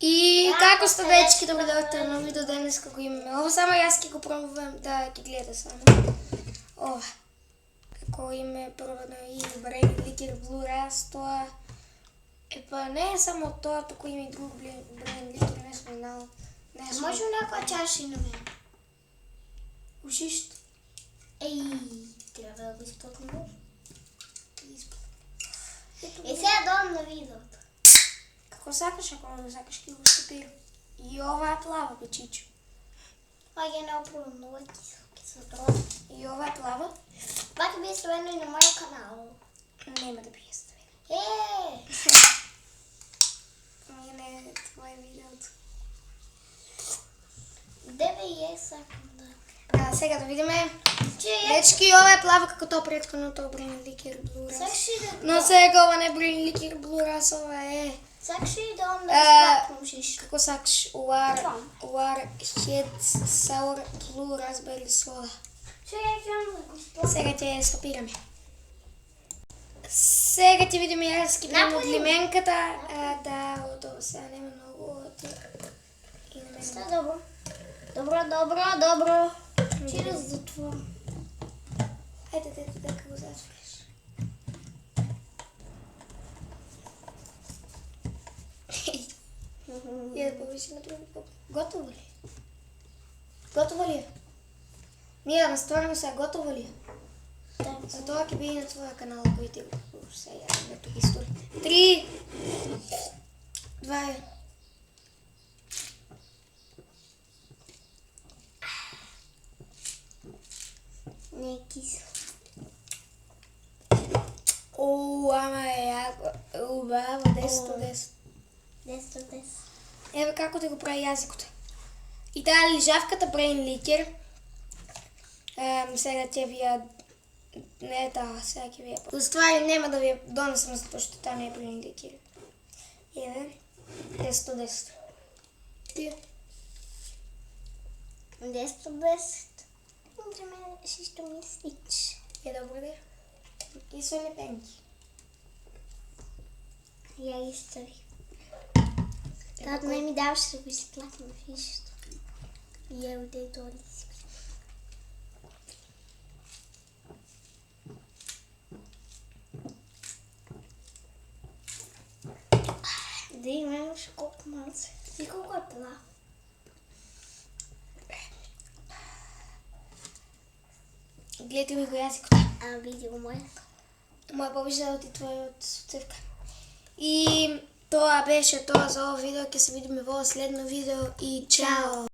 И како сте, дечки, добро дојдовте на видео денес како имаме. Ово само јас ќе го пробувам да ги гледа само. Ова. Како име пробано и Brain Liquor Blue Ras, тоа па не е само тоа, туку има и друг Brain Liquor, не сме знал. Може некоја чаша и на мене? Ушишто? Треба да го исплатнем. Сега дом на видеото. Како сакаш, ако не сакаш ќе го стопирам. И ова е плава, бечичо. Ја не опробам, много е кисло. И ова е плава. Пак би ставено и на мојот канал. Нема да би ставено. Не, това е видеото. Деве и сакам да. Сега да видиме. Дечки, ова е плава како тоа претходното Brain Liquor Blue Ras. Но сега ова не е Brain Liquor Blue Ras, ова е... Сакаш ли да он да исплатнем шишто? Како сакаш, Warhead Sour Blue Raspberry Soda. Сега ќе стопираме. Сега ќе видиме јас ќе пијам од лименката. Да, ова сега нема многу. Ста добро. Добро. Че да затворам. Ајде, дека го затвориш. Ја да повишиме други поп. Готово ли? Готово ли е? Ние да наствориме сега, готово ли е? Да. За тоа ќе биде на твоја канал, кој ти го сега да тук истори. 3, 2, Не е кисло. ама е јако. Убаво, 10 од 10. 10 од 10. Еве како ти го прави јазикот. И таа лижавката Brain Liquor. Сега ќе ви ја... Не таа, сега ќе ви ја... Уствари нема да ви ја донесам, затоа што таа не е Brain Liquor. Еве, 10 од 10. Ти? 10 од 10. За мене шишто ми е снич. Е добро де. И со лепенки. Ја истави. Тата не ми даваше да го исплатим шишто. И ја уде долу си. Да имаш колко малце. И колко е плав. Гледате ми го јазикот. Види го мојот. Моја повише да оти твојот цевка. И тоа беше тоа за ово видео. Ќе се видиме во следно видео и чао!